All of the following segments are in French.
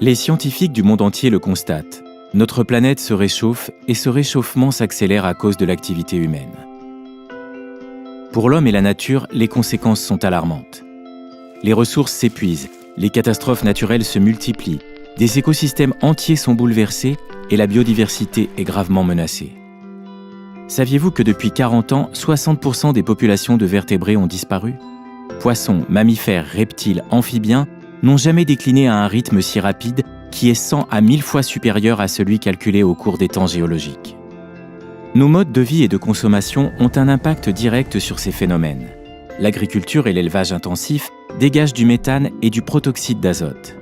Les scientifiques du monde entier le constatent. Notre planète se réchauffe et ce réchauffement s'accélère à cause de l'activité humaine. Pour l'homme et la nature, les conséquences sont alarmantes. Les ressources s'épuisent, les catastrophes naturelles se multiplient, des écosystèmes entiers sont bouleversés et la biodiversité est gravement menacée. Saviez-vous que depuis 40 ans, 60% des populations de vertébrés ont disparu ? Poissons, mammifères, reptiles, amphibiens n'ont jamais décliné à un rythme si rapide qui est 100 à 1000 fois supérieur à celui calculé au cours des temps géologiques. Nos modes de vie et de consommation ont un impact direct sur ces phénomènes. L'agriculture et l'élevage intensif dégagent du méthane et du protoxyde d'azote.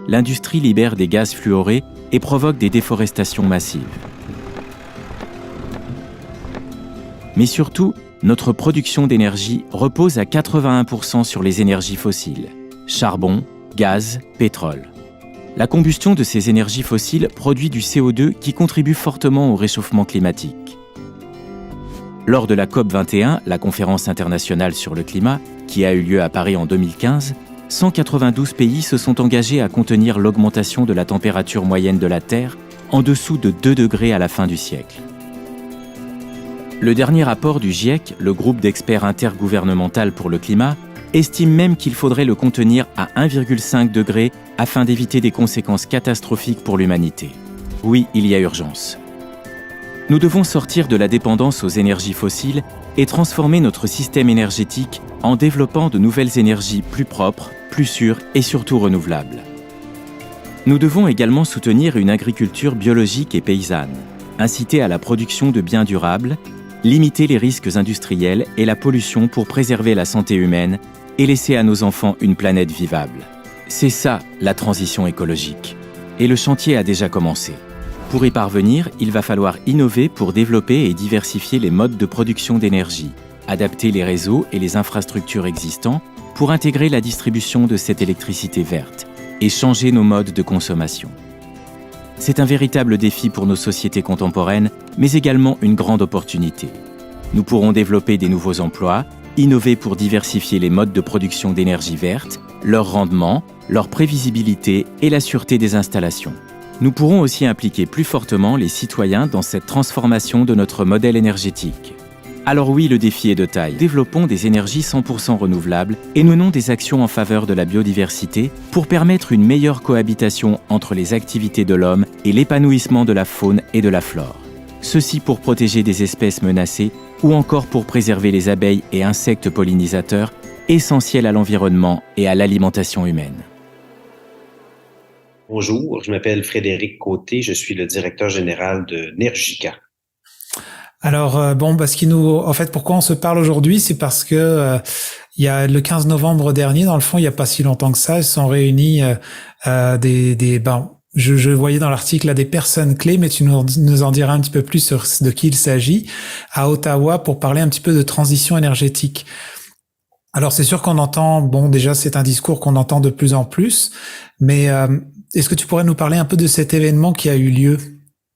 L'industrie libère des gaz fluorés et provoque des déforestations massives. Mais surtout, notre production d'énergie repose à 81% sur les énergies fossiles, charbon, gaz, pétrole. La combustion de ces énergies fossiles produit du CO2 qui contribue fortement au réchauffement climatique. Lors de la COP21, la conférence internationale sur le climat, qui a eu lieu à Paris en 2015, 192 pays se sont engagés à contenir l'augmentation de la température moyenne de la Terre en dessous de 2 degrés à la fin du siècle. Le dernier rapport du GIEC, le groupe d'experts intergouvernemental pour le climat, estime même qu'il faudrait le contenir à 1,5 degré afin d'éviter des conséquences catastrophiques pour l'humanité. Oui, il y a urgence. Nous devons sortir de la dépendance aux énergies fossiles et transformer notre système énergétique en développant de nouvelles énergies plus propres, plus sûres et surtout renouvelables. Nous devons également soutenir une agriculture biologique et paysanne, inciter à la production de biens durables, limiter les risques industriels et la pollution pour préserver la santé humaine et laisser à nos enfants une planète vivable. C'est ça, la transition écologique. Et le chantier a déjà commencé. Pour y parvenir, il va falloir innover pour développer et diversifier les modes de production d'énergie, adapter les réseaux et les infrastructures existants pour intégrer la distribution de cette électricité verte et changer nos modes de consommation. C'est un véritable défi pour nos sociétés contemporaines, mais également une grande opportunité. Nous pourrons développer des nouveaux emplois, innover pour diversifier les modes de production d'énergie verte, leur rendement, leur prévisibilité et la sûreté des installations. Nous pourrons aussi impliquer plus fortement les citoyens dans cette transformation de notre modèle énergétique. Alors oui, le défi est de taille. Développons des énergies 100% renouvelables et menons des actions en faveur de la biodiversité pour permettre une meilleure cohabitation entre les activités de l'homme et l'épanouissement de la faune et de la flore. Ceci pour protéger des espèces menacées ou encore pour préserver les abeilles et insectes pollinisateurs essentiels à l'environnement et à l'alimentation humaine. Bonjour, je m'appelle Frédéric Côté, je suis le directeur général de Nergica. Alors pourquoi on se parle aujourd'hui, c'est parce que il y a le 15 novembre dernier, dans le fond, il y a pas si longtemps que ça, ils se sont réunis je voyais dans l'article là des personnes clés, mais tu nous en diras un petit peu plus sur de qui il s'agit, à Ottawa, pour parler un petit peu de transition énergétique. Alors c'est sûr qu'on entend, déjà c'est un discours qu'on entend de plus en plus, mais est-ce que tu pourrais nous parler un peu de cet événement qui a eu lieu?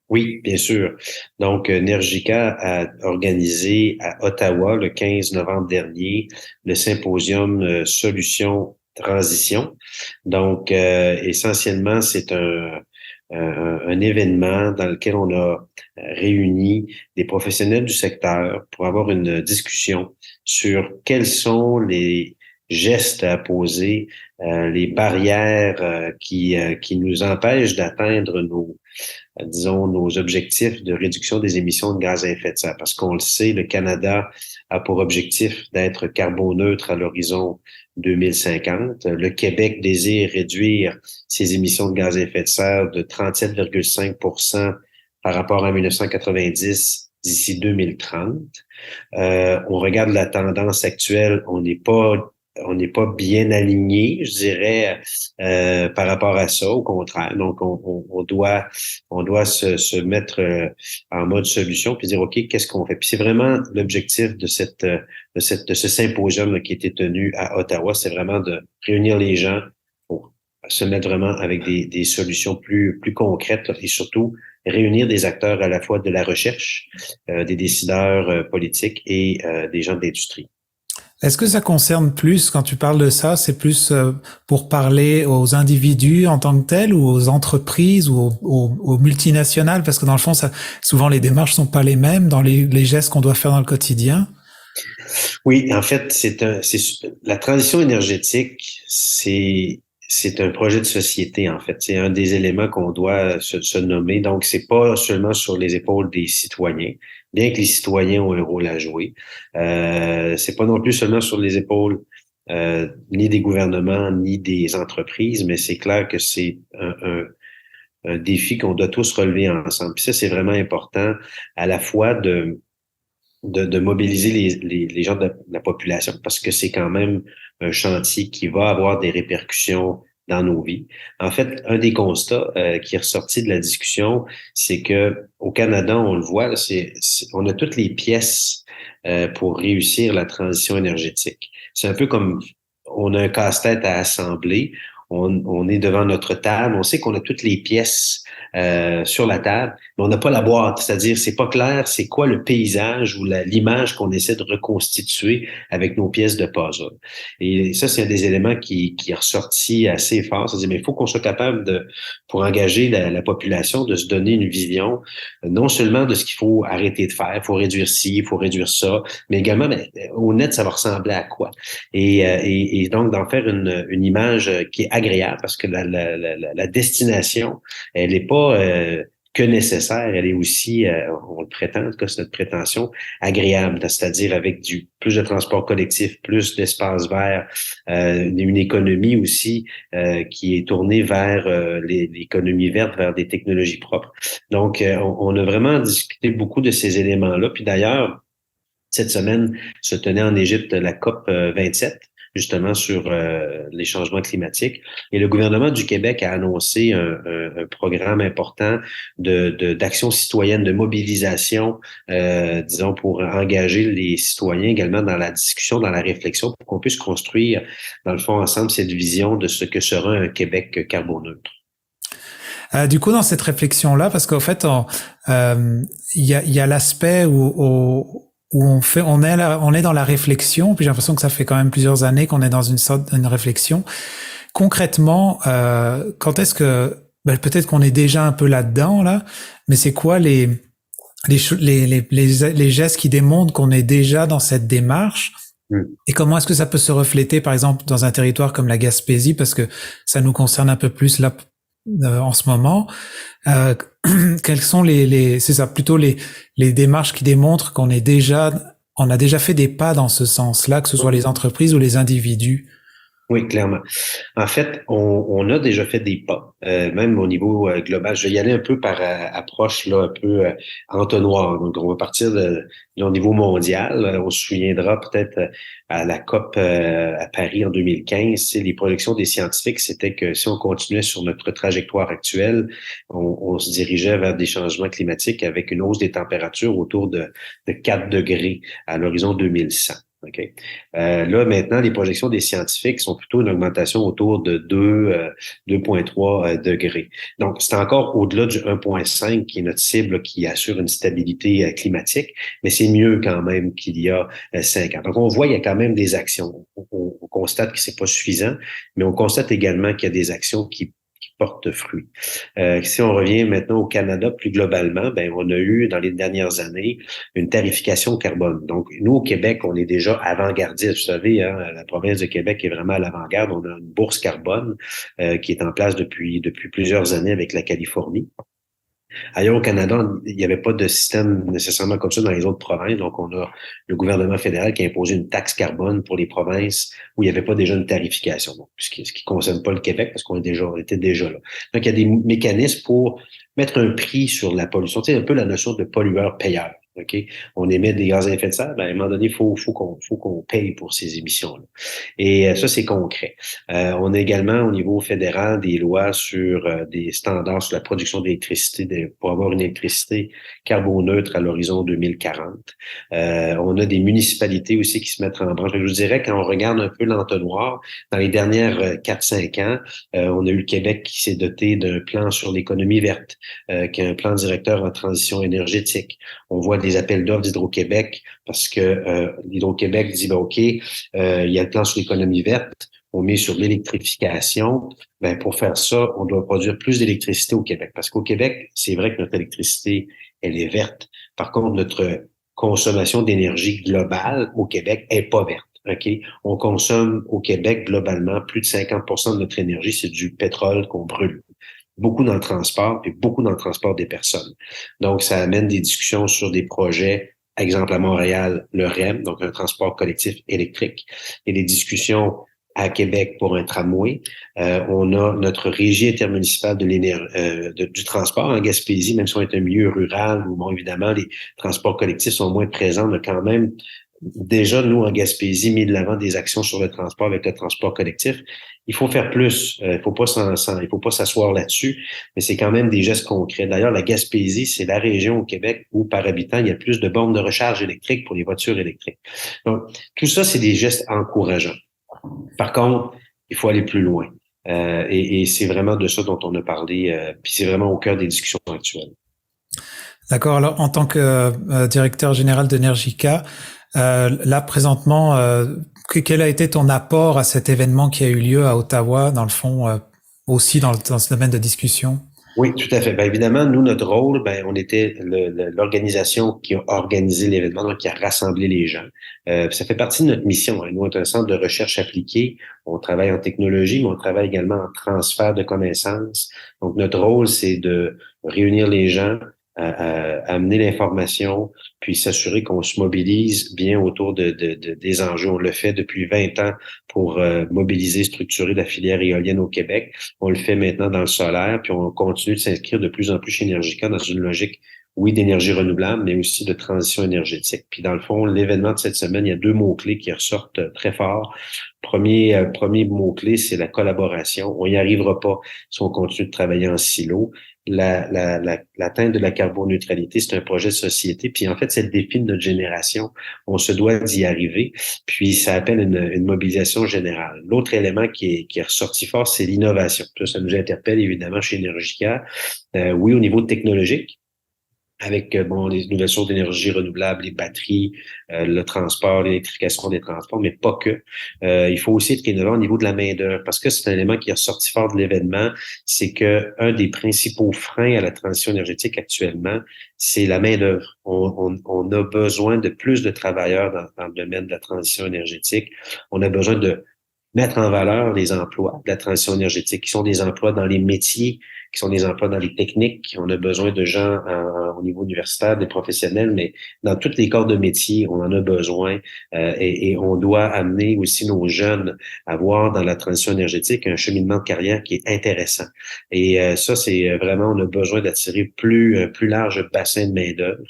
Oui, bien sûr. Donc, Nergica a organisé à Ottawa le 15 novembre dernier le symposium Solutions Transition. Donc, essentiellement, c'est un événement dans lequel on a réuni des professionnels du secteur pour avoir une discussion sur quels sont les gestes à poser, les barrières qui nous empêchent d'atteindre nos objectifs de réduction des émissions de gaz à effet de serre. Parce qu'on le sait, le Canada a pour objectif d'être carboneutre à l'horizon 2050. Le Québec désire réduire ses émissions de gaz à effet de serre de 37,5% par rapport à 1990 d'ici 2030. On regarde la tendance actuelle, on n'est pas bien aligné, je dirais, par rapport à ça. Au contraire, donc on doit se mettre en mode solution puis dire ok, qu'est-ce qu'on fait. Puis c'est vraiment l'objectif de ce symposium là, qui a été tenu à Ottawa, c'est vraiment de réunir les gens pour se mettre vraiment avec des solutions plus concrètes et surtout réunir des acteurs à la fois de la recherche, des décideurs politiques et des gens de l'industrie. Est-ce que ça concerne plus, quand tu parles de ça, c'est plus pour parler aux individus en tant que tels ou aux entreprises ou aux multinationales? Parce que dans le fond, ça, souvent les démarches sont pas les mêmes dans les gestes qu'on doit faire dans le quotidien. Oui, en fait, la transition énergétique, c'est un projet de société, en fait. C'est un des éléments qu'on doit se nommer. Donc, c'est pas seulement sur les épaules des citoyens, bien que les citoyens ont un rôle à jouer. C'est pas non plus seulement sur les épaules ni des gouvernements, ni des entreprises, mais c'est clair que c'est un défi qu'on doit tous relever ensemble. Puis ça, c'est vraiment important à la fois de mobiliser les gens de la population parce que c'est quand même un chantier qui va avoir des répercussions dans nos vies. En fait, un des constats qui est ressorti de la discussion, c'est que au Canada, on le voit, on a toutes les pièces pour réussir la transition énergétique. C'est un peu comme on a un casse-tête à assembler. On est devant notre table, on sait qu'on a toutes les pièces sur la table, mais on n'a pas la boîte, c'est-à-dire c'est pas clair c'est quoi le paysage ou l'image qu'on essaie de reconstituer avec nos pièces de puzzle. Et ça, c'est un des éléments qui est ressorti assez fort, c'est-à-dire mais il faut qu'on soit capable pour engager la population, de se donner une vision, non seulement de ce qu'il faut arrêter de faire, il faut réduire ci, il faut réduire ça, mais également, au net, ça va ressembler à quoi? Et donc, d'en faire une image qui est agréable parce que la destination, elle n'est pas que nécessaire, elle est aussi, on le prétend, en tout cas, c'est notre prétention, agréable, c'est-à-dire avec plus de transport collectif, plus d'espace vert, une économie aussi qui est tournée vers l'économie verte, vers des technologies propres. Donc, on a vraiment discuté beaucoup de ces éléments-là. Puis d'ailleurs, cette semaine se tenait en Égypte la COP 27, justement sur les changements climatiques. Et le gouvernement du Québec a annoncé un programme important d'action citoyenne, de mobilisation, disons, pour engager les citoyens également dans la discussion, dans la réflexion, pour qu'on puisse construire, dans le fond, ensemble, cette vision de ce que sera un Québec carboneutre. Du coup, dans cette réflexion-là, parce qu'en fait, il y a l'aspect où on est dans la réflexion, puis j'ai l'impression que ça fait quand même plusieurs années qu'on est dans une réflexion. Concrètement, quand est-ce que, peut-être qu'on est déjà un peu là-dedans, là, mais c'est quoi les gestes qui démontrent qu'on est déjà dans cette démarche? Et comment est-ce que ça peut se refléter, par exemple, dans un territoire comme la Gaspésie, parce que ça nous concerne un peu plus là en ce moment. Quelles sont c'est ça plutôt les démarches qui démontrent on a déjà fait des pas dans ce sens-là, que ce soit les entreprises ou les individus? Oui, clairement. En fait, on a déjà fait des pas, même au niveau global. Je vais y aller un peu par approche là, un peu entonnoir. Donc, on va partir au niveau mondial. On se souviendra peut-être à la COP à Paris en 2015. Les projections des scientifiques, c'était que si on continuait sur notre trajectoire actuelle, on se dirigeait vers des changements climatiques avec une hausse des températures autour de 4 degrés à l'horizon 2100. OK. Là, maintenant, les projections des scientifiques sont plutôt une augmentation autour de 2,3 degrés. Donc, c'est encore au-delà du 1,5 qui est notre cible qui assure une stabilité climatique, mais c'est mieux quand même qu'il y a 5 ans. Donc, on voit qu'il y a quand même des actions. On constate que c'est pas suffisant, mais on constate également qu'il y a des actions qui portent fruit. Si on revient maintenant au Canada plus globalement, on a eu dans les dernières années une tarification carbone. Donc, nous, au Québec, on est déjà avant-gardiste. Vous savez, hein, la province de Québec est vraiment à l'avant-garde. On a une bourse carbone qui est en place depuis plusieurs années avec la Californie. Ailleurs au Canada, il n'y avait pas de système nécessairement comme ça dans les autres provinces. Donc, on a le gouvernement fédéral qui a imposé une taxe carbone pour les provinces où il n'y avait pas déjà une tarification. Donc, ce qui ne concerne pas le Québec parce qu'on était déjà là. Donc, il y a des mécanismes pour mettre un prix sur la pollution. Tu sais, un peu la notion de pollueur-payeur. OK? On émet des gaz à effet de serre, à un moment donné, il faut qu'on paye pour ces émissions-là. Et ça, c'est concret. On a également, au niveau fédéral, des lois sur des standards sur la production d'électricité pour avoir une électricité carboneutre à l'horizon 2040. On a des municipalités aussi qui se mettent en branche. Je vous dirais, quand on regarde un peu l'entonnoir, dans les dernières 4-5 ans, on a eu le Québec qui s'est doté d'un plan sur l'économie verte, qui a un plan directeur en transition énergétique. On voit des des appels d'offres d'Hydro-Québec parce que l'Hydro-Québec dit, ben, OK, il y a le plan sur l'économie verte, on met sur l'électrification. Ben, pour faire ça, on doit produire plus d'électricité au Québec. Parce qu'au Québec, c'est vrai que notre électricité, elle est verte. Par contre, notre consommation d'énergie globale au Québec est pas verte. OK? On consomme au Québec globalement plus de 50% de notre énergie, c'est du pétrole qu'on brûle. Beaucoup dans le transport et beaucoup dans le transport des personnes. Donc, ça amène des discussions sur des projets, exemple à Montréal, le REM, donc un transport collectif électrique, et des discussions à Québec pour un tramway. On a notre régie intermunicipale de du transport en Gaspésie, même si on est un milieu rural où, bon, évidemment, les transports collectifs sont moins présents, mais quand même, déjà, nous, en Gaspésie, mis de l'avant des actions sur le transport avec le transport collectif. Il faut faire plus. Il faut pas s'asseoir là-dessus, mais c'est quand même des gestes concrets. D'ailleurs, la Gaspésie, c'est la région au Québec où, par habitant, il y a plus de bornes de recharge électrique pour les voitures électriques. Donc, tout ça, c'est des gestes encourageants. Par contre, il faut aller plus loin. Et c'est vraiment de ça dont on a parlé, puis c'est vraiment au cœur des discussions actuelles. D'accord. Alors, en tant que directeur général d'Energica, là présentement, quel a été ton apport à cet événement qui a eu lieu à Ottawa, dans le fond, aussi dans ce domaine de discussion? Oui, tout à fait. Ben, évidemment, nous, notre rôle, ben, on était l'organisation qui a organisé l'événement, donc qui a rassemblé les gens. Ça fait partie de notre mission. Hein. Nous, on est un centre de recherche appliquée. On travaille en technologie, mais on travaille également en transfert de connaissances. Donc, notre rôle, c'est de réunir les gens, amener l'information, puis s'assurer qu'on se mobilise bien autour des enjeux. On le fait depuis 20 ans pour mobiliser, structurer la filière éolienne au Québec. On le fait maintenant dans le solaire, puis on continue de s'inscrire de plus en plus chez Energica dans une logique, oui, d'énergie renouvelable, mais aussi de transition énergétique. Puis dans le fond, l'événement de cette semaine, il y a 2 mots-clés qui ressortent très fort. Premier mot-clé, c'est la collaboration. On n'y arrivera pas si on continue de travailler en silo. L'atteinte de la carboneutralité, c'est un projet de société. Puis en fait, c'est le défi de notre génération. On se doit d'y arriver. Puis ça appelle une mobilisation générale. L'autre élément qui est ressorti fort, c'est l'innovation. Ça nous interpelle évidemment chez Energica. Oui, au niveau technologique, avec les nouvelles sources d'énergie renouvelable, les batteries, le transport, l'électrification des transports, mais pas que. Il faut aussi être innovant au niveau de la main-d'œuvre, parce que c'est un élément qui est ressorti fort de l'événement, c'est que un des principaux freins à la transition énergétique actuellement, c'est la main-d'œuvre. On a besoin de plus de travailleurs dans le domaine de la transition énergétique. On a besoin de mettre en valeur les emplois de la transition énergétique, qui sont des emplois dans les métiers, qui sont des emplois dans les techniques. On a besoin de gens au niveau universitaire, des professionnels, mais dans tous les corps de métier, on en a besoin et on doit amener aussi nos jeunes à voir dans la transition énergétique un cheminement de carrière qui est intéressant. Et ça, c'est vraiment, on a besoin d'attirer plus large bassin de main-d'œuvre.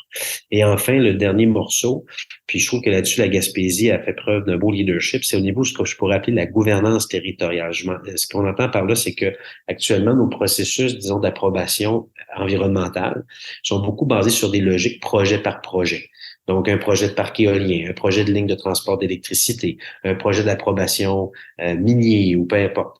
Et enfin, le dernier morceau, puis je trouve que là-dessus, la Gaspésie a fait preuve d'un beau leadership, c'est au niveau de ce que je pourrais appeler la gouvernance territoriale. Ce qu'on entend par là, c'est que actuellement, nos processus, disons, d'approbation environnementale sont beaucoup basés sur des logiques projet par projet. Donc, un projet de parc éolien, un projet de ligne de transport d'électricité, un projet d'approbation minier ou peu importe.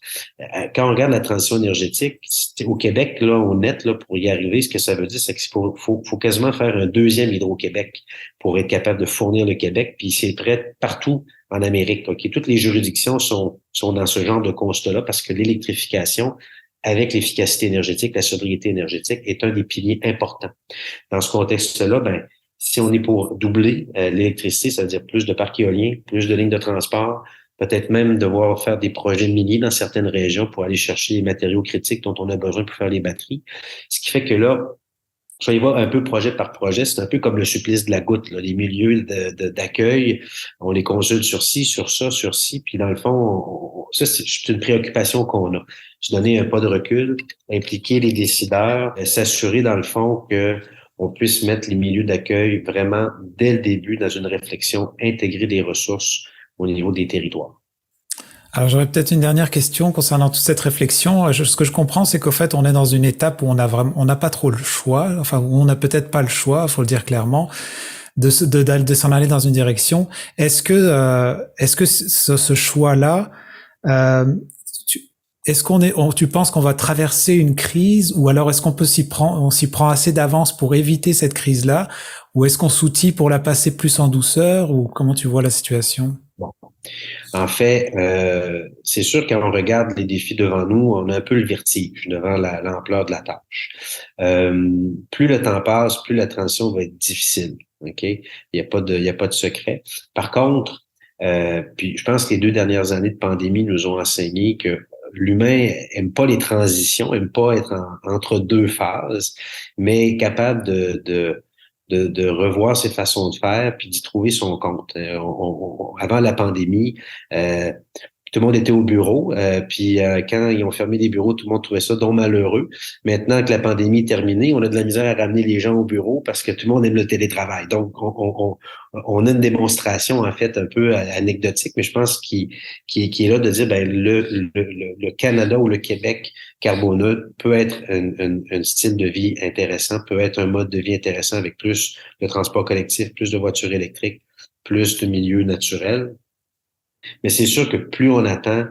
Quand on regarde la transition énergétique, au Québec, là, au net, là, pour y arriver, ce que ça veut dire, c'est qu'il faut quasiment faire un deuxième Hydro-Québec pour être capable de fournir le Québec, puis c'est prêt partout en Amérique. Okay? Toutes les juridictions sont dans ce genre de constat-là parce que l'électrification, avec l'efficacité énergétique, la sobriété énergétique, est un des piliers importants. Dans ce contexte-là, si on est pour doubler l'électricité, ça veut dire plus de parcs éoliens, plus de lignes de transport, peut-être même devoir faire des projets miniers dans certaines régions pour aller chercher les matériaux critiques dont on a besoin pour faire les batteries. Ce qui fait que là, je vais y voir un peu projet par projet. C'est un peu comme le supplice de la goutte, là. Les milieux d'accueil, on les consulte sur ci, sur ça, sur ci. Puis dans le fond, ça, c'est une préoccupation qu'on a. Se donner un pas de recul, impliquer les décideurs, s'assurer dans le fond que on puisse mettre les milieux d'accueil vraiment dès le début dans une réflexion intégrée des ressources au niveau des territoires. Alors j'aurais peut-être une dernière question concernant toute cette réflexion. Ce que je comprends, c'est qu'au fait, on est dans une étape où on n'a pas trop le choix, enfin où on n'a peut-être pas le choix, faut le dire clairement, de s'en aller dans une direction. Est-ce que ce choix-là, tu penses qu'on va traverser une crise, ou alors est-ce qu'on on s'y prend assez d'avance pour éviter cette crise-là, ou est-ce qu'on s'outille pour la passer plus en douceur, ou comment tu vois la situation? Bon. En fait, c'est sûr quand on regarde les défis devant nous, on a un peu le vertige devant l'ampleur de la tâche. Plus le temps passe, plus la transition va être difficile. OK? Il n'y a pas de secret. Par contre, puis je pense que les 2 dernières années de pandémie nous ont enseigné que l'humain aime pas les transitions, aime pas être entre deux phases, mais est capable de revoir ses façons de faire puis d'y trouver son compte. Avant la pandémie, tout le monde était au bureau, puis quand ils ont fermé les bureaux, tout le monde trouvait ça donc malheureux. Maintenant que la pandémie est terminée, on a de la misère à ramener les gens au bureau parce que tout le monde aime le télétravail. Donc, on a une démonstration, en fait, un peu anecdotique, mais je pense qui est là de dire, ben, le Canada ou le Québec carboneutre peut être un style de vie intéressant, peut être un mode de vie intéressant avec plus de transport collectif, plus de voitures électriques, plus de milieux naturels. Mais c'est sûr que plus on attend,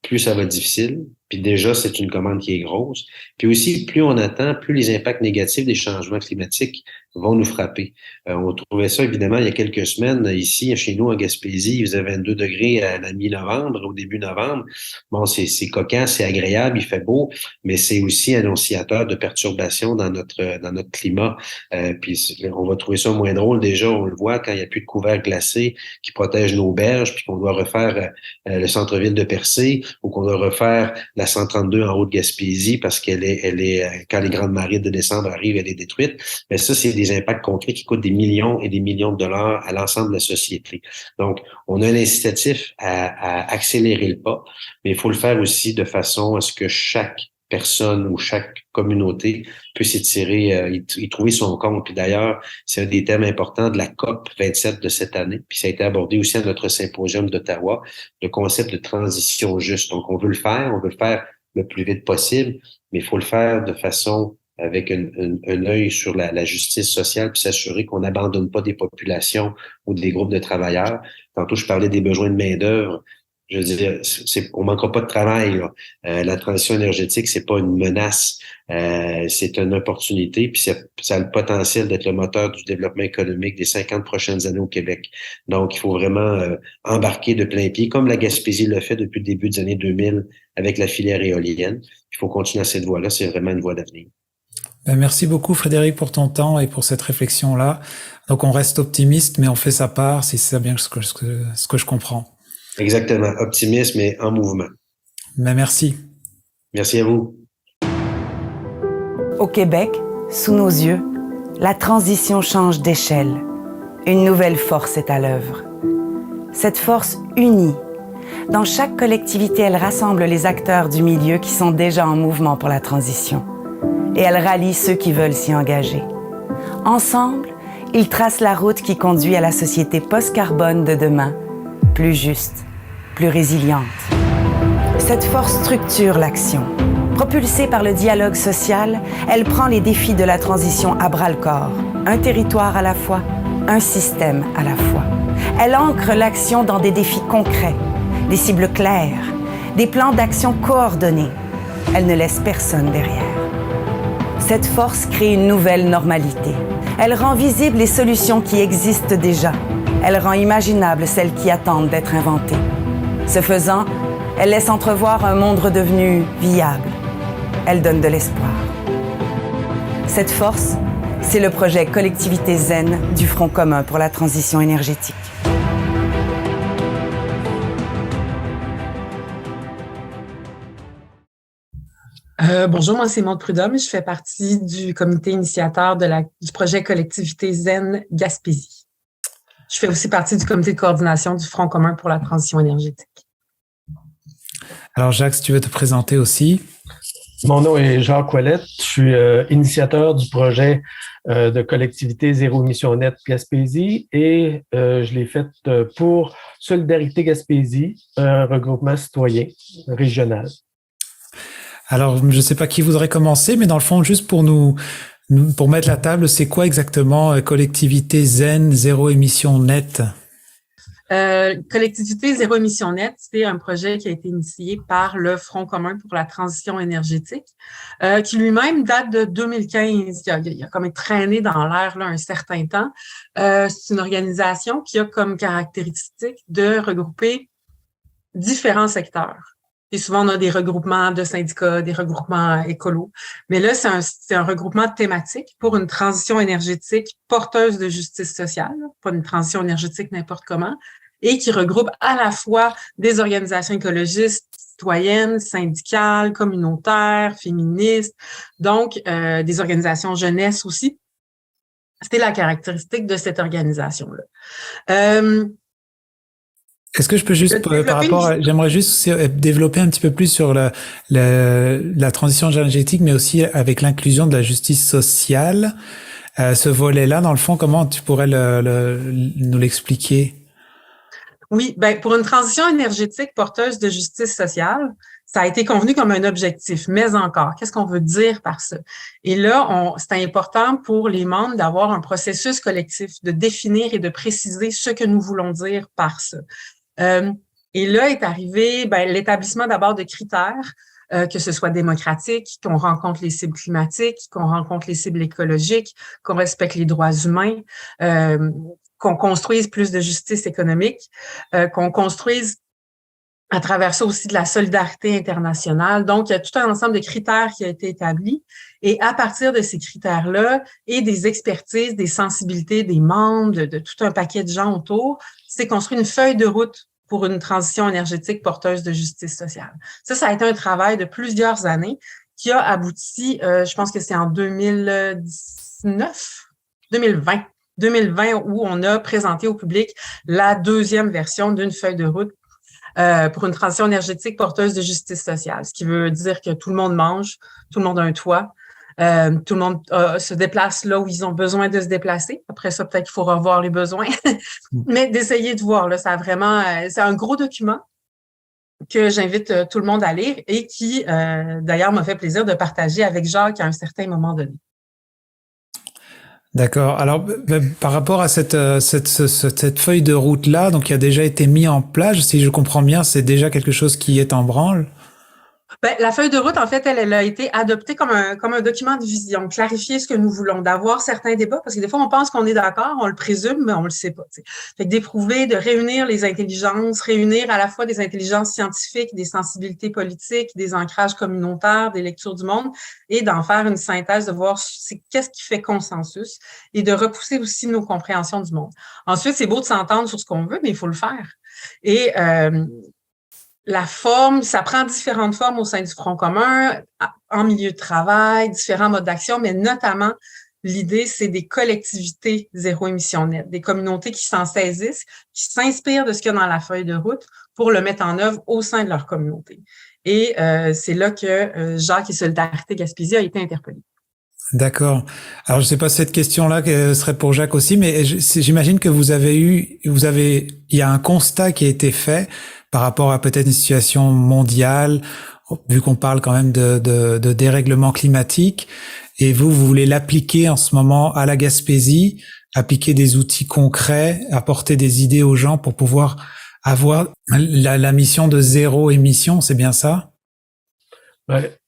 plus ça va être difficile. Puis déjà, c'est une commande qui est grosse. Puis aussi, plus on attend, plus les impacts négatifs des changements climatiques vont nous frapper. On trouvait ça, évidemment, il y a quelques semaines, ici, chez nous, en Gaspésie, il faisait 22 degrés à la mi-novembre, au début novembre. Bon, c'est cocasse, c'est agréable, il fait beau, mais c'est aussi annonciateur de perturbations dans notre climat. Puis on va trouver ça moins drôle. Déjà, on le voit quand il n'y a plus de couverts glacés qui protègent nos berges, puis qu'on doit refaire le centre-ville de Percé, ou qu'on doit refaire la 132 en haut de Gaspésie parce qu'elle est, quand les grandes marées de décembre arrivent, elle est détruite. Mais ça, c'est des impacts concrets qui coûtent des millions et des millions de dollars à l'ensemble de la société. Donc, on a un incitatif à accélérer le pas, mais il faut le faire aussi de façon à ce que chaque personne ou chaque communauté puisse y trouver son compte. Puis d'ailleurs, c'est un des thèmes importants de la COP 27 de cette année. Puis ça a été abordé aussi à notre symposium d'Ottawa, le concept de transition juste. Donc, on veut le faire le plus vite possible, mais il faut le faire de façon avec un œil sur la justice sociale, puis s'assurer qu'on n'abandonne pas des populations ou des groupes de travailleurs. Tantôt, je parlais des besoins de main-d'œuvre. Je veux dire, on manquera pas de travail, là. La transition énergétique, c'est pas une menace, c'est une opportunité, puis ça a le potentiel d'être le moteur du développement économique des 50 prochaines années au Québec. Donc, il faut vraiment embarquer de plein pied, comme la Gaspésie le fait depuis le début des années 2000 avec la filière éolienne. Il faut continuer à cette voie-là, c'est vraiment une voie d'avenir. Ben, merci beaucoup Frédéric pour ton temps et pour cette réflexion-là. Donc, on reste optimiste, mais on fait sa part, si c'est bien ce que je comprends. Exactement. Optimisme et en mouvement. Mais merci. Merci à vous. Au Québec, sous nos yeux, la transition change d'échelle. Une nouvelle force est à l'œuvre. Cette force unie. Dans chaque collectivité, elle rassemble les acteurs du milieu qui sont déjà en mouvement pour la transition. Et elle rallie ceux qui veulent s'y engager. Ensemble, ils tracent la route qui conduit à la société post-carbone de demain, plus juste, plus résiliente. Cette force structure l'action. Propulsée par le dialogue social, elle prend les défis de la transition à bras-le-corps, un territoire à la fois, un système à la fois. Elle ancre l'action dans des défis concrets, des cibles claires, des plans d'action coordonnés. Elle ne laisse personne derrière. Cette force crée une nouvelle normalité. Elle rend visibles les solutions qui existent déjà. Elle rend imaginables celles qui attendent d'être inventées. Ce faisant, elle laisse entrevoir un monde redevenu viable. Elle donne de l'espoir. Cette force, c'est le projet Collectivité Zen du Front commun pour la transition énergétique. Bonjour, moi c'est Maude Prudhomme, je fais partie du comité initiateur du projet Collectivité Zen Gaspésie. Je fais aussi partie du comité de coordination du Front commun pour la transition énergétique. Alors Jacques, si tu veux te présenter aussi. Mon nom est Jacques Ouellette, je suis initiateur du projet de collectivité zéro émission nette Gaspésie et je l'ai fait pour Solidarité Gaspésie, un regroupement citoyen régional. Alors, je ne sais pas qui voudrait commencer, mais dans le fond, juste pour pour mettre la table, c'est quoi exactement collectivité zen, zéro émission nette? Collectivité zéro émission nette, c'est un projet qui a été initié par le Front commun pour la transition énergétique, qui lui-même date de 2015. Il a comme traîné dans l'air là, un certain temps. C'est une organisation qui a comme caractéristique de regrouper différents secteurs. Et souvent, on a des regroupements de syndicats, des regroupements écolos. Mais là, c'est un regroupement thématique pour une transition énergétique porteuse de justice sociale, pas une transition énergétique n'importe comment, et qui regroupe à la fois des organisations écologistes, citoyennes, syndicales, communautaires, féministes, donc des organisations jeunesse aussi. C'était la caractéristique de cette organisation-là. Est-ce que je peux juste, j'aimerais juste aussi développer un petit peu plus sur la transition énergétique, mais aussi avec l'inclusion de la justice sociale. Ce volet-là, dans le fond, comment tu pourrais nous l'expliquer? Oui, ben pour une transition énergétique porteuse de justice sociale, ça a été convenu comme un objectif, mais encore, qu'est-ce qu'on veut dire par ça? Et là, c'est important pour les membres d'avoir un processus collectif, de définir et de préciser ce que nous voulons dire par ça. Et là est arrivé l'établissement d'abord de critères, que ce soit démocratique, qu'on rencontre les cibles climatiques, qu'on rencontre les cibles écologiques, qu'on respecte les droits humains, qu'on construise plus de justice économique, qu'on construise à travers ça aussi de la solidarité internationale. Donc, il y a tout un ensemble de critères qui a été établi. Et à partir de ces critères-là et des expertises, des sensibilités des membres, de tout un paquet de gens autour, c'est construit une feuille de route pour une transition énergétique porteuse de justice sociale. Ça a été un travail de plusieurs années qui a abouti, je pense que c'est en 2020, où on a présenté au public la deuxième version d'une feuille de route pour une transition énergétique porteuse de justice sociale, ce qui veut dire que tout le monde mange, tout le monde a un toit, tout le monde se déplace là où ils ont besoin de se déplacer. Après ça, peut-être qu'il faut revoir les besoins, mais d'essayer de voir. Là, ça a vraiment, c'est un gros document que j'invite tout le monde à lire et qui, d'ailleurs, m'a fait plaisir de partager avec Jacques à un certain moment donné. D'accord. Alors, par rapport à cette feuille de route-là, donc qui a déjà été mis en place, si je comprends bien, c'est déjà quelque chose qui est en branle? La feuille de route, en fait, elle a été adoptée comme un document de vision, clarifier ce que nous voulons, d'avoir certains débats, parce que des fois, on pense qu'on est d'accord, on le présume, mais on le sait pas. T'sais. Fait que d'éprouver, de réunir les intelligences, réunir à la fois des intelligences scientifiques, des sensibilités politiques, des ancrages communautaires, des lectures du monde, et d'en faire une synthèse, de voir qu'est-ce qui fait consensus, et de repousser aussi nos compréhensions du monde. Ensuite, c'est beau de s'entendre sur ce qu'on veut, mais il faut le faire. Et la forme, ça prend différentes formes au sein du Front commun, en milieu de travail, différents modes d'action, mais notamment, l'idée, c'est des collectivités zéro émission nette, des communautés qui s'en saisissent, qui s'inspirent de ce qu'il y a dans la feuille de route pour le mettre en œuvre au sein de leur communauté. Et c'est là que Jacques et Solidarité Gaspésie a été interpellés. D'accord. Alors, je sais pas si cette question-là serait pour Jacques aussi, mais j'imagine que il y a un constat qui a été fait par rapport à peut-être une situation mondiale, vu qu'on parle quand même de dérèglement climatique, et vous voulez l'appliquer en ce moment à la Gaspésie, appliquer des outils concrets, apporter des idées aux gens pour pouvoir avoir la mission de zéro émission, c'est bien ça?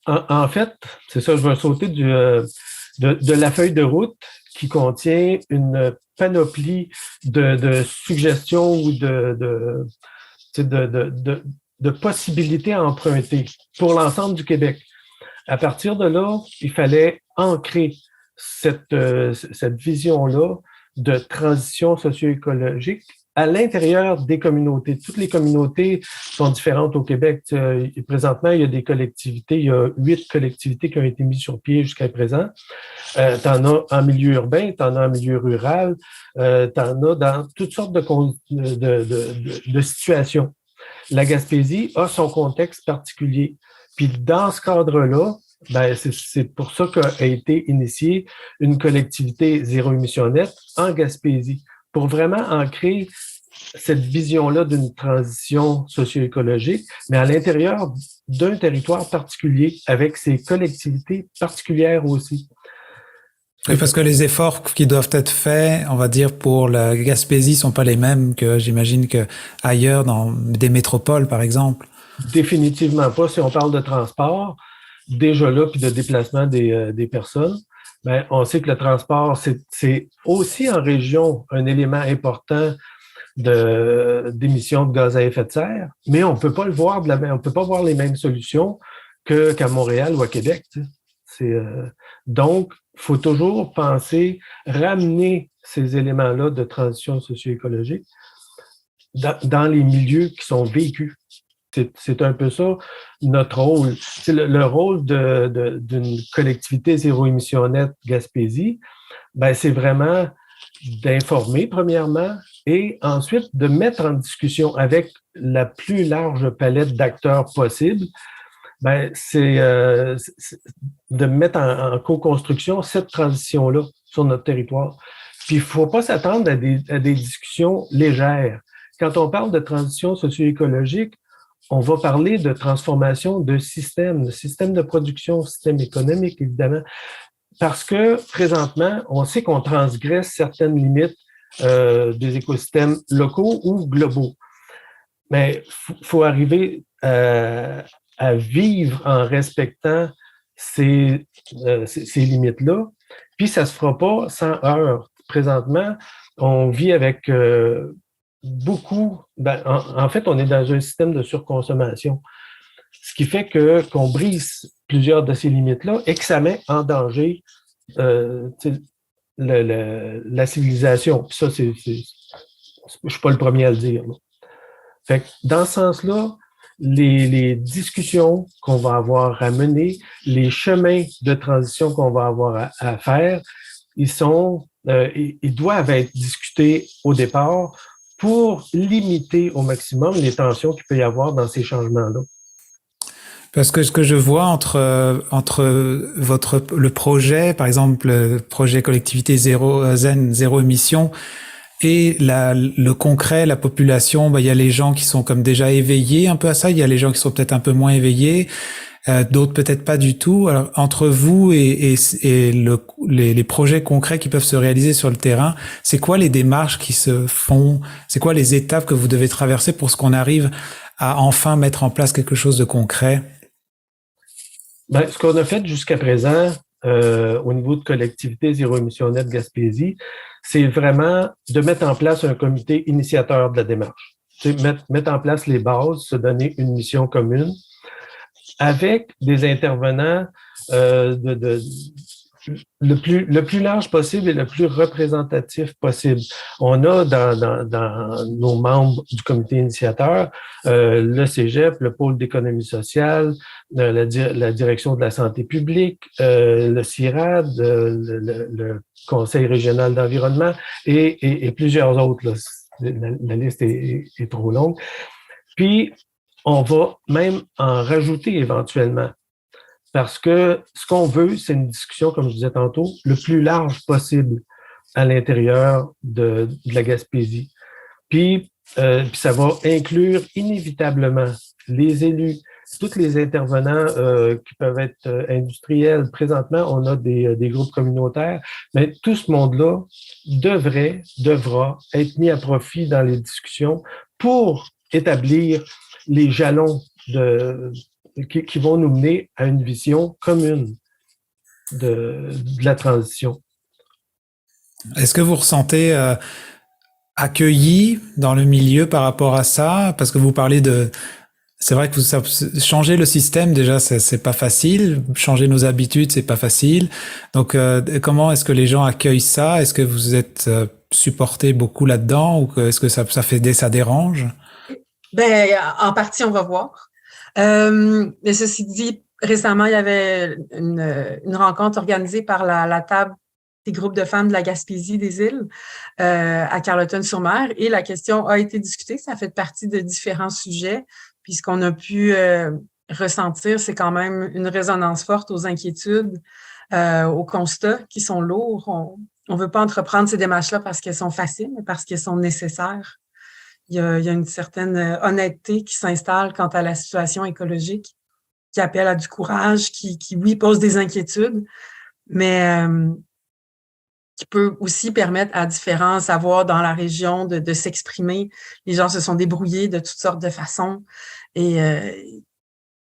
En fait, c'est ça, je vais sauter de la feuille de route qui contient une panoplie de suggestions ou de possibilités à emprunter pour l'ensemble du Québec. À partir de là, il fallait ancrer cette vision-là de transition socio-écologique à l'intérieur des communautés. Toutes les communautés sont différentes au Québec. Présentement, il y a des collectivités, il y a 8 collectivités qui ont été mises sur pied jusqu'à présent. T'en as en milieu urbain, t'en as en milieu rural, t'en as dans toutes sortes de situations. La Gaspésie a son contexte particulier. Puis dans ce cadre-là, c'est pour ça qu'a été initiée une collectivité zéro émission nette en Gaspésie, pour vraiment ancrer cette vision-là d'une transition socio-écologique, mais à l'intérieur d'un territoire particulier, avec ses collectivités particulières aussi. Oui, parce que les efforts qui doivent être faits, on va dire, pour la Gaspésie sont pas les mêmes que j'imagine que ailleurs dans des métropoles, par exemple. Définitivement pas. Si on parle de transport, déjà là, puis de déplacement des personnes, ben, on sait que le transport, c'est aussi en région un élément important d'émissions de gaz à effet de serre, mais on peut pas le voir on peut pas voir les mêmes solutions qu'à Montréal ou à Québec. Tu sais. Donc, il faut toujours penser, ramener ces éléments-là de transition socio-écologique dans les milieux qui sont vécus. C'est un peu ça notre rôle. C'est le rôle d'une collectivité zéro émission nette Gaspésie, ben, c'est vraiment d'informer premièrement et ensuite de mettre en discussion avec la plus large palette d'acteurs possible. Ben, c'est de mettre en co-construction cette transition-là sur notre territoire. Puis il ne faut pas s'attendre à des discussions légères. Quand on parle de transition socio-écologique, on va parler de transformation de système de production, système économique, évidemment, parce que présentement, on sait qu'on transgresse certaines limites des écosystèmes locaux ou globaux. Mais il faut arriver à vivre en respectant ces limites-là, puis ça se fera pas sans heurts. Présentement, on vit avec beaucoup... en fait, on est dans un système de surconsommation, ce qui fait qu'on brise plusieurs de ces limites-là et que ça met en danger la civilisation. Puis ça, je suis pas le premier à le dire. Là. Fait que dans ce sens-là, les discussions qu'on va avoir à mener, les chemins de transition qu'on va avoir à faire, ils doivent être discutés au départ pour limiter au maximum les tensions qu'il peut y avoir dans ces changements-là. Parce que ce que je vois entre le projet, par exemple, le projet collectivité zen, zéro émission, et le concret, la population, il y a les gens qui sont comme déjà éveillés un peu à ça, il y a les gens qui sont peut-être un peu moins éveillés, d'autres peut-être pas du tout. Alors, entre vous et les projets concrets qui peuvent se réaliser sur le terrain, c'est quoi les démarches qui se font? C'est quoi les étapes que vous devez traverser pour qu'on arrive à enfin mettre en place quelque chose de concret? Ben, ce qu'on a fait jusqu'à présent au niveau de collectivité zéro émission nette Gaspésie, c'est vraiment de mettre en place un comité initiateur de la démarche. Mettre en place les bases, se donner une mission commune avec des intervenants le plus large possible et le plus représentatif possible. On a dans nos membres du comité initiateur le Cégep, le pôle d'économie sociale, la direction de la santé publique, le CIRAD, le Conseil régional d'environnement et plusieurs autres. Là. La liste est trop longue. Puis, on va même en rajouter éventuellement. Parce que ce qu'on veut, c'est une discussion, comme je disais tantôt, le plus large possible à l'intérieur de la Gaspésie. Puis ça va inclure inévitablement les élus, tous les intervenants qui peuvent être industriels. Présentement, on a des groupes communautaires, mais tout ce monde-là devra être mis à profit dans les discussions pour établir les jalons qui vont nous mener à une vision commune de la transition. Est-ce que vous ressentez accueilli dans le milieu par rapport à ça? Parce que vous parlez c'est vrai que changer le système, déjà, c'est pas facile. Changer nos habitudes, c'est pas facile. Donc, comment est-ce que les gens accueillent ça? Est-ce que vous êtes supporté beaucoup là-dedans ou est-ce que ça dérange? Ben, en partie, on va voir. Mais ceci dit, récemment, il y avait une rencontre organisée par la table des groupes de femmes de la Gaspésie des îles à Carleton-sur-Mer et la question a été discutée. Ça fait partie de différents sujets. Puis ce qu'on a pu ressentir, c'est quand même une résonance forte aux inquiétudes, aux constats qui sont lourds. On veut pas entreprendre ces démarches-là parce qu'elles sont faciles, mais parce qu'elles sont nécessaires. Il y a une certaine honnêteté qui s'installe quant à la situation écologique, qui appelle à du courage, qui oui, pose des inquiétudes, mais qui peut aussi permettre à différents savoirs dans la région de s'exprimer. Les gens se sont débrouillés de toutes sortes de façons et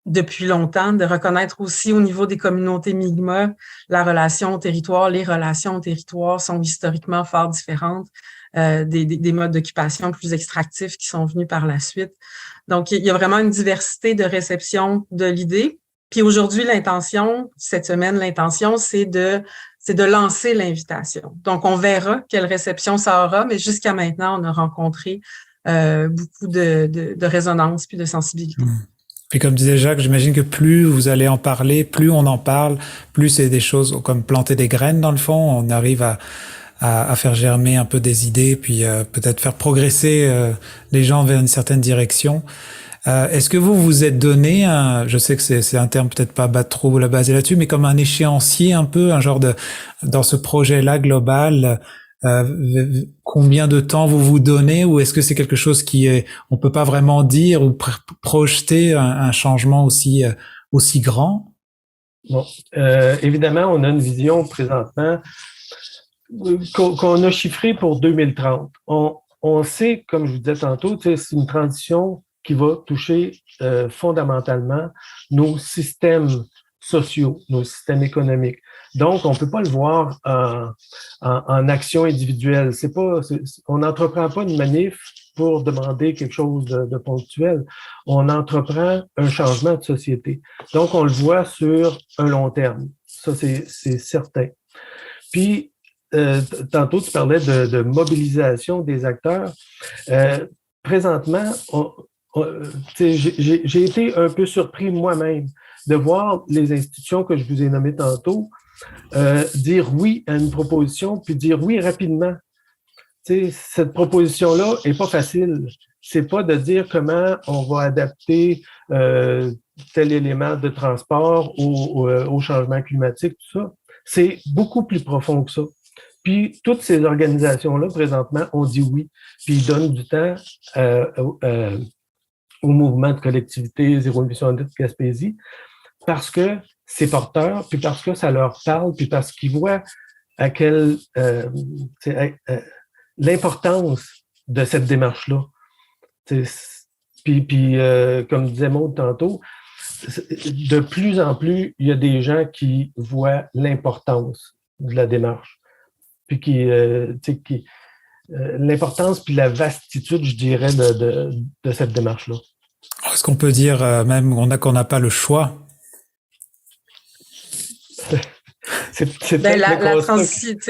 depuis longtemps, de reconnaître aussi au niveau des communautés Mi'kmaq, la relation au territoire, les relations au territoire sont historiquement fort différentes des modes d'occupation plus extractifs qui sont venus par la suite. Donc, il y a vraiment une diversité de réception de l'idée. Puis aujourd'hui, cette semaine, l'intention, c'est de lancer l'invitation. Donc, on verra quelle réception ça aura, mais jusqu'à maintenant, on a rencontré beaucoup de résonance puis de sensibilité. Et comme disait Jacques, j'imagine que plus vous allez en parler, plus on en parle, plus c'est des choses comme planter des graines dans le fond, on arrive à faire germer un peu des idées, puis peut-être faire progresser les gens vers une certaine direction. Est-ce que vous vous êtes donné je sais que c'est un terme peut-être pas trop la basé là-dessus, mais comme un échéancier un peu, un genre dans ce projet-là global, combien de temps vous vous donnez, ou est-ce que c'est quelque chose on peut pas vraiment dire ou projeter un changement aussi grand? Bon, évidemment, on a une vision présentement qu'on a chiffrée pour 2030. On sait, comme je vous disais tantôt, c'est une transition qui va toucher fondamentalement nos systèmes sociaux, nos systèmes économiques. Donc, on ne peut pas le voir en action individuelle. On n'entreprend pas une manif pour demander quelque chose de ponctuel. On entreprend un changement de société. Donc, on le voit sur un long terme. Ça, c'est certain. Puis, tantôt, tu parlais de mobilisation des acteurs. Présentement, j'ai été un peu surpris moi-même de voir les institutions que je vous ai nommées tantôt dire oui à une proposition, puis dire oui rapidement. Cette proposition-là n'est pas facile. C'est pas de dire comment on va adapter tel élément de transport au changement climatique, tout ça. C'est beaucoup plus profond que ça. Puis, toutes ces organisations-là, présentement, ont dit oui. Puis, ils donnent du temps au mouvement de collectivité Zéro Émission Nette Gaspésie parce que c'est porteur, puis parce que ça leur parle, puis parce qu'ils voient à quelle l'importance de cette démarche-là. Puis comme disait Maud tantôt, de plus en plus, il y a des gens qui voient l'importance de la démarche. Puis l'importance puis la vastitude, je dirais, de cette démarche-là. Est-ce qu'on peut dire même qu'on n'a pas le choix? La transition,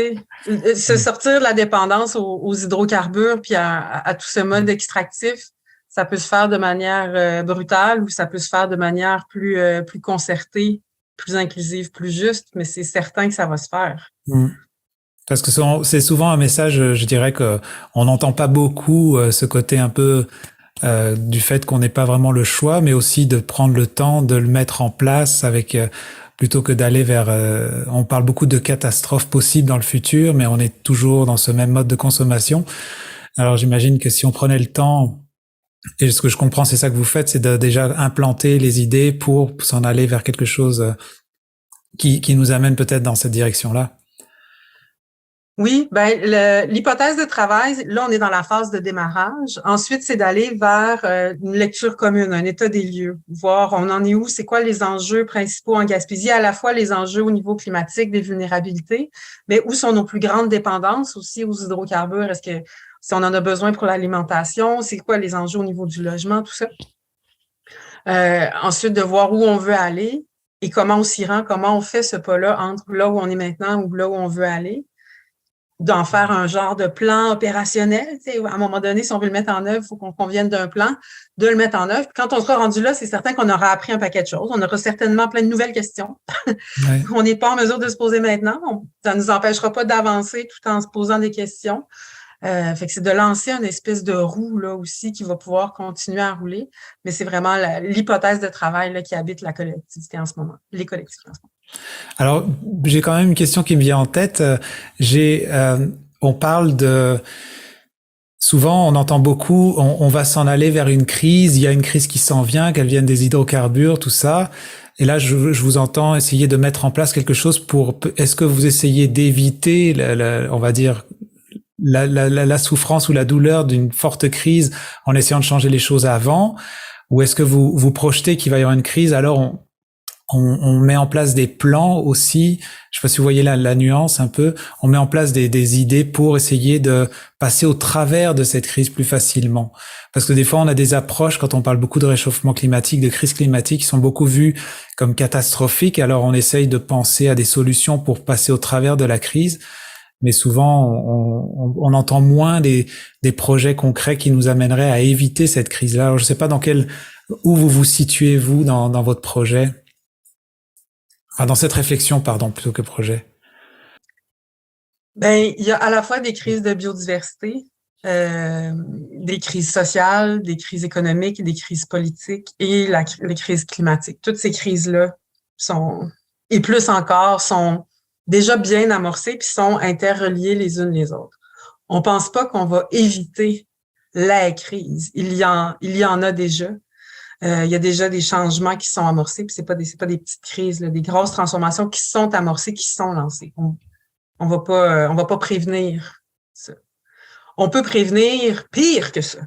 se sortir de la dépendance aux hydrocarbures puis à tout ce mode extractif, ça peut se faire de manière brutale ou ça peut se faire de manière plus concertée, plus inclusive, plus juste, mais c'est certain que ça va se faire. Parce que c'est souvent un message, je dirais que on n'entend pas beaucoup ce côté un peu du fait qu'on n'ait pas vraiment le choix, mais aussi de prendre le temps de le mettre en place avec plutôt que d'aller vers... on parle beaucoup de catastrophes possibles dans le futur, mais on est toujours dans ce même mode de consommation. Alors j'imagine que si on prenait le temps, et ce que je comprends, c'est ça que vous faites, c'est de déjà implanter les idées pour s'en aller vers quelque chose qui nous amène peut-être dans cette direction-là. Oui, l'hypothèse de travail, là, on est dans la phase de démarrage. Ensuite, c'est d'aller vers une lecture commune, un état des lieux, voir on en est où, c'est quoi les enjeux principaux en Gaspésie, à la fois les enjeux au niveau climatique, des vulnérabilités, mais où sont nos plus grandes dépendances aussi aux hydrocarbures, est-ce que si on en a besoin pour l'alimentation, c'est quoi les enjeux au niveau du logement, tout ça. Ensuite, de voir où on veut aller et comment on s'y rend, comment on fait ce pas-là entre là où on est maintenant ou là où on veut aller. D'en faire un genre de plan opérationnel. À un moment donné, si on veut le mettre en œuvre, il faut qu'on convienne d'un plan, de le mettre en œuvre. Quand on sera rendu là, c'est certain qu'on aura appris un paquet de choses. On aura certainement plein de nouvelles questions qu'on n'est pas en mesure de se poser maintenant. Ça ne nous empêchera pas d'avancer tout en se posant des questions. Fait que c'est de lancer une espèce de roue là aussi qui va pouvoir continuer à rouler. Mais c'est vraiment l'hypothèse de travail là, qui habite la collectivité en ce moment, les collectivités en ce moment. Alors, j'ai quand même une question qui me vient en tête. On parle souvent, on entend beaucoup, on va s'en aller vers une crise, il y a une crise qui s'en vient, qu'elle vienne des hydrocarbures, tout ça. Et là, je vous entends essayer de mettre en place quelque chose pour. Est-ce que vous essayez d'éviter, on va dire, la souffrance ou la douleur d'une forte crise en essayant de changer les choses avant, ou est-ce que vous projetez qu'il va y avoir une crise, alors on met en place des plans aussi, je sais pas si vous voyez la nuance un peu, on met en place des idées pour essayer de passer au travers de cette crise plus facilement. Parce que des fois, on a des approches, quand on parle beaucoup de réchauffement climatique, de crise climatique, qui sont beaucoup vues comme catastrophiques, alors on essaye de penser à des solutions pour passer au travers de la crise, mais souvent, on entend moins des projets concrets qui nous amèneraient à éviter cette crise-là. Alors, je sais pas où vous vous situez, vous, dans votre projet. Ah, dans cette réflexion, pardon, plutôt que projet. Ben, il y a à la fois des crises de biodiversité, des crises sociales, des crises économiques, des crises politiques et les crises climatiques. Toutes ces crises-là et plus encore, sont déjà bien amorcées puis sont interreliées les unes les autres. On pense pas qu'on va éviter la crise. Il y en a déjà. Il y a déjà des changements qui sont amorcés, puis c'est pas des petites crises, là, des grosses transformations qui sont amorcées, qui sont lancées. On va pas prévenir ça. On peut prévenir pire que ça.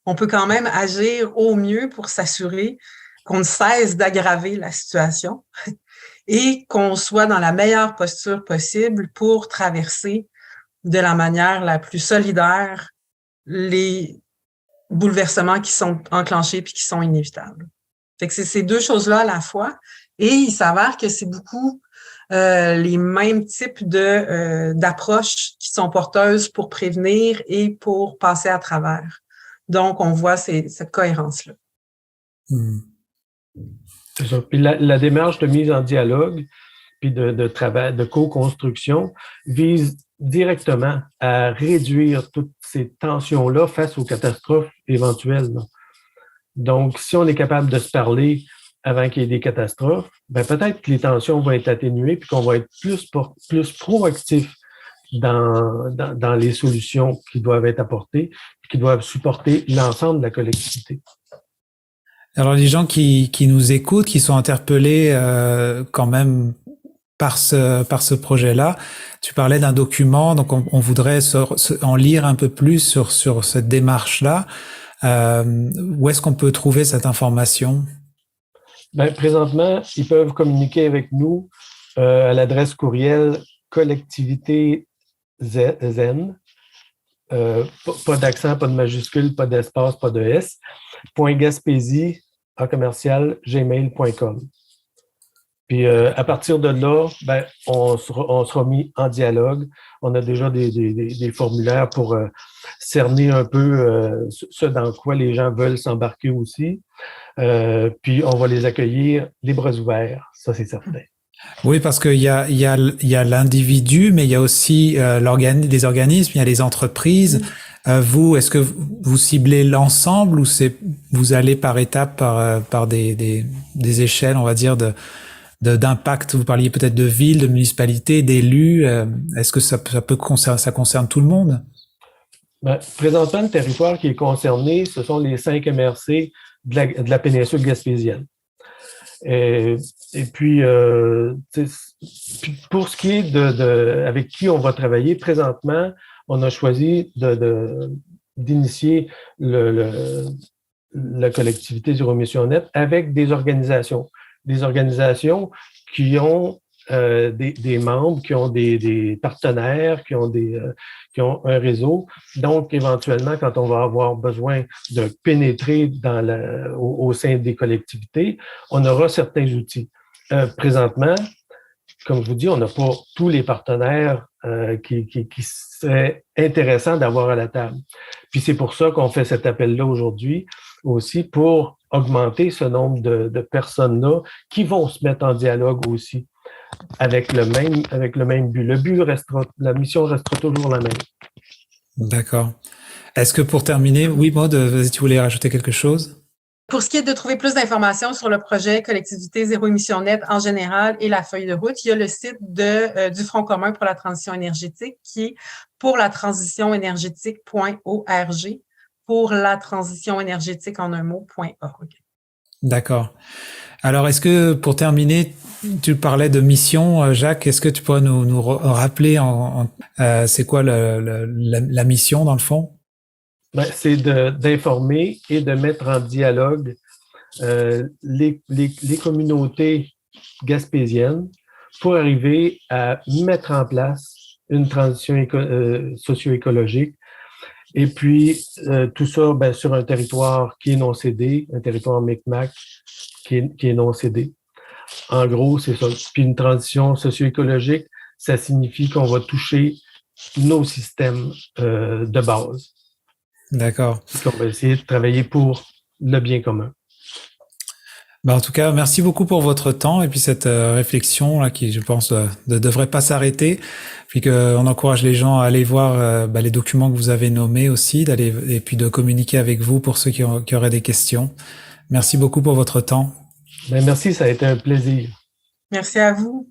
On peut quand même agir au mieux pour s'assurer qu'on ne cesse d'aggraver la situation et qu'on soit dans la meilleure posture possible pour traverser de la manière la plus solidaire les bouleversements qui sont enclenchés puis qui sont inévitables. Fait que c'est ces deux choses-là à la fois. Et il s'avère que c'est beaucoup les mêmes types d'approches qui sont porteuses pour prévenir et pour passer à travers. Donc, on voit cette cohérence-là. C'est ça. Puis la démarche de mise en dialogue puis de travail, de co-construction vise directement à réduire toutes ces tensions-là face aux catastrophes éventuelles. Donc, si on est capable de se parler avant qu'il y ait des catastrophes, ben peut-être que les tensions vont être atténuées puis qu'on va être plus proactif dans les solutions qui doivent être apportées et qui doivent supporter l'ensemble de la collectivité. Alors, les gens qui nous écoutent, qui sont interpellés quand même par ce projet-là, tu parlais d'un document, donc on voudrait en lire un peu plus sur cette démarche-là. Où est-ce qu'on peut trouver cette information? Ben, présentement, ils peuvent communiquer avec nous à l'adresse courriel collectivité zen, pas d'accent, pas de majuscule, pas d'espace, pas de S, .gaspésie@gmail.com. Puis à partir de là, ben, on sera mis en dialogue. On a déjà des formulaires pour cerner un peu ce dans quoi les gens veulent s'embarquer aussi. Puis on va les accueillir les bras ouverts, ça c'est certain. Oui, parce qu'il y a l'individu, mais il y a aussi les organismes, il y a les entreprises. Vous, est-ce que vous ciblez l'ensemble ou vous allez par étapes, par des échelles, on va dire, d'impact? Vous parliez peut-être de villes, de municipalités, d'élus. Est-ce que ça concerne tout le monde? Ben, présentement, le territoire qui est concerné, ce sont les 5 MRC de la péninsule gaspésienne. Et puis, pour ce qui est avec qui on va travailler, présentement, on a choisi d'initier la collectivité zéro émission nette avec des organisations qui ont des membres, qui ont des partenaires, qui ont un réseau. Donc, éventuellement, quand on va avoir besoin de pénétrer au sein des collectivités, on aura certains outils. Présentement, comme je vous dis, on n'a pas tous les partenaires qui seraient intéressants d'avoir à la table. Puis c'est pour ça qu'on fait cet appel-là aujourd'hui aussi, pour augmenter ce nombre de personnes-là qui vont se mettre en dialogue aussi avec le même but. La mission restera toujours la même. D'accord. Est-ce que pour terminer, oui, Maud, vas-y, tu voulais rajouter quelque chose? Pour ce qui est de trouver plus d'informations sur le projet Collectivité Zéro Émission Nette en général et la feuille de route, il y a le site du Front commun pour la transition énergétique qui est pour la transition énergétique.org, pour la transition énergétique en un mot.org. D'accord. Alors, est-ce que, pour terminer, tu parlais de mission, Jacques, est-ce que tu pourrais nous rappeler c'est quoi la mission dans le fond? Ben, c'est d'informer et de mettre en dialogue les communautés gaspésiennes pour arriver à mettre en place une transition socio-écologique. Et puis, tout ça sur un territoire qui est non cédé, un territoire Micmac qui est non cédé. En gros, c'est ça. Puis une transition socio-écologique, ça signifie qu'on va toucher nos systèmes de base. D'accord. On va essayer de travailler pour le bien commun. En tout cas, merci beaucoup pour votre temps et puis cette réflexion là qui, je pense, ne devrait pas s'arrêter. Puis qu'on encourage les gens à aller voir les documents que vous avez nommés aussi, et puis de communiquer avec vous pour ceux qui auraient des questions. Merci beaucoup pour votre temps. Merci, ça a été un plaisir. Merci à vous.